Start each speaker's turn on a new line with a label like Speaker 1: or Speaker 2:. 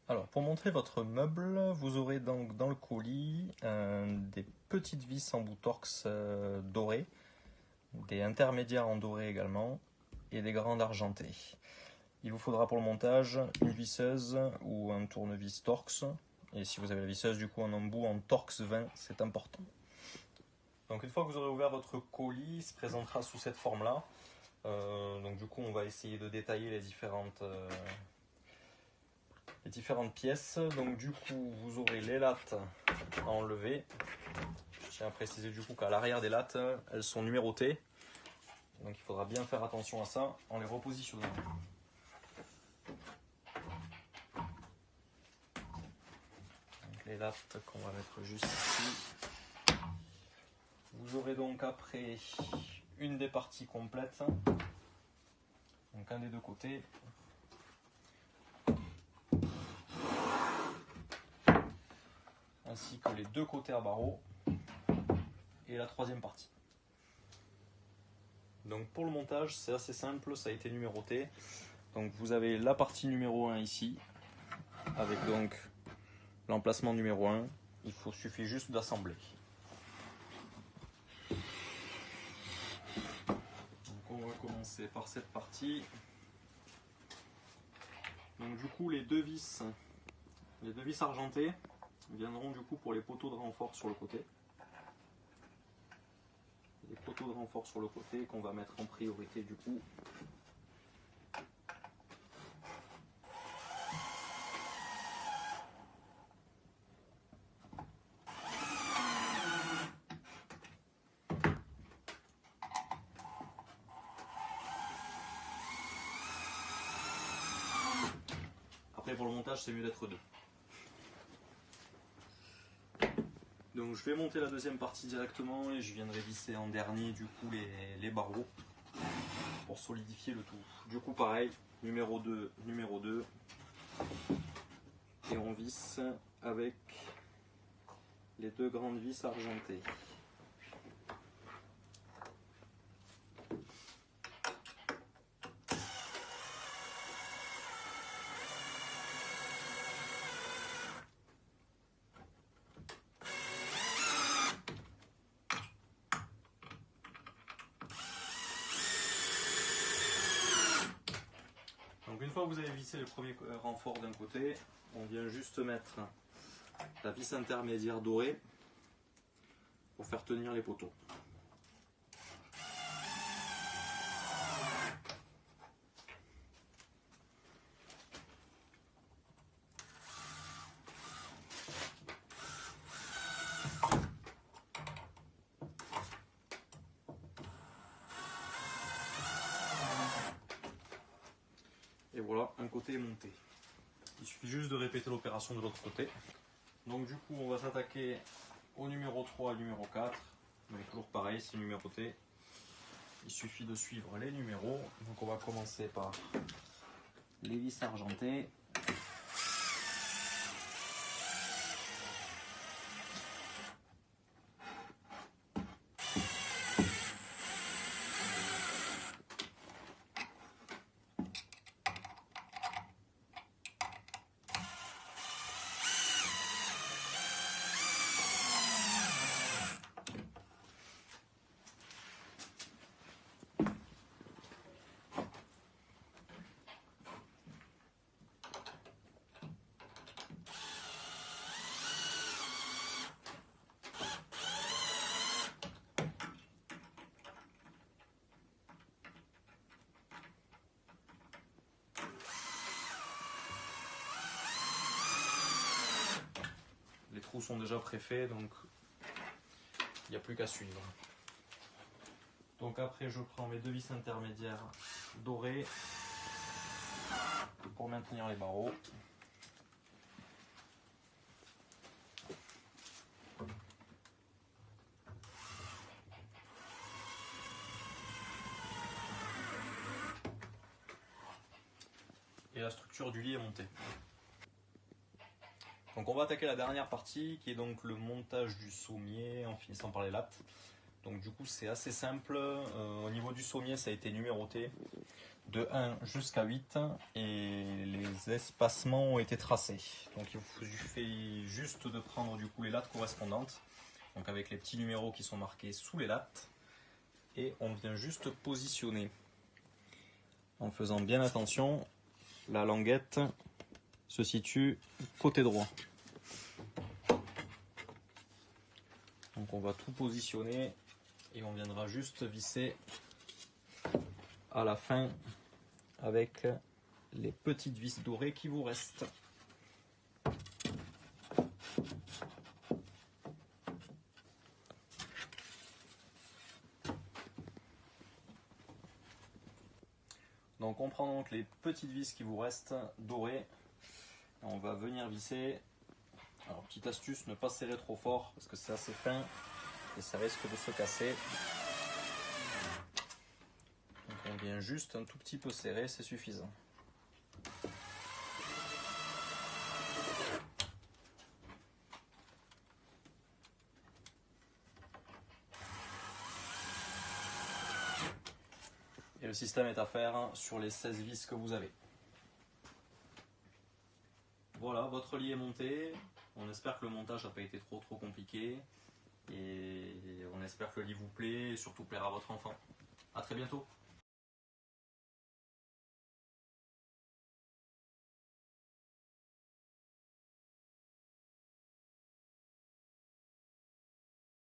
Speaker 1: Alors, pour montrer votre meuble, vous aurez donc dans le colis des petites vis en bout Torx dorées, des intermédiaires en doré également, et des grandes argentées. Il vous faudra pour le montage une visseuse ou un tournevis Torx, et si vous avez la visseuse du coup en embout en Torx 20, c'est important. Donc une fois que vous aurez ouvert votre colis, il se présentera sous cette forme-là. Donc du coup on va essayer de détailler les différentes pièces. Donc du coup vous aurez les lattes à enlever. Je tiens à préciser du coup qu'à l'arrière des lattes, elles sont numérotées. Donc il faudra bien faire attention à ça en les repositionnant. Donc les lattes qu'on va mettre juste ici. Vous aurez donc après une des parties complètes. Donc un des deux côtés. Ainsi que les deux côtés à barreaux et la troisième partie. Donc pour le montage, c'est assez simple, ça a été numéroté. Donc vous avez la partie numéro 1 ici, avec donc l'emplacement numéro 1. Il suffit juste d'assembler. Donc on va commencer par cette partie. Donc du coup les deux vis argentées viendront du coup pour les poteaux de renfort sur le côté. Les poteaux de renfort sur le côté qu'on va mettre en priorité du coup. Après pour le montage c'est mieux d'être deux. Donc je vais monter la deuxième partie directement et je viendrai visser en dernier du coup les barreaux pour solidifier le tout. Du coup pareil, numéro 2, et on visse avec les deux grandes vis argentées. Donc une fois que vous avez vissé le premier renfort d'un côté, on vient juste mettre la vis intermédiaire dorée pour faire tenir les poteaux. Et voilà, un côté est monté. Il suffit juste de répéter l'opération de l'autre côté. Donc du coup on va s'attaquer au numéro 3 et au numéro 4. Mais toujours pareil, c'est numéroté. Il suffit de suivre les numéros. Donc on va commencer par les vis argentées. Les trous sont déjà préfaits, donc il n'y a plus qu'à suivre. Donc après je prends mes deux vis intermédiaires dorées pour maintenir les barreaux. Et la structure du lit est montée. Donc on va attaquer la dernière partie qui est donc le montage du sommier en finissant par les lattes. Donc du coup c'est assez simple, au niveau du sommier ça a été numéroté. de 1 jusqu'à 8 et les espacements ont été tracés. Donc il vous suffit juste de prendre du coup les lattes correspondantes, donc avec les petits numéros qui sont marqués sous les lattes, et on vient juste positionner en faisant bien attention. La languette se situe côté droit. Donc on va tout positionner et on viendra juste visser à la fin avec les petites vis dorées qui vous restent. Donc on prend donc les petites vis qui vous restent dorées, on va venir visser. Alors petite astuce, ne pas serrer trop fort parce que c'est assez fin et ça risque de se casser. Donc on vient juste un tout petit peu serrer, c'est suffisant. Et le système est à faire sur les 16 vis que vous avez. Voilà, votre lit est monté. On espère que le montage n'a pas été trop compliqué. Et on espère que le lit vous plaît et surtout plaira à votre enfant. A très bientôt.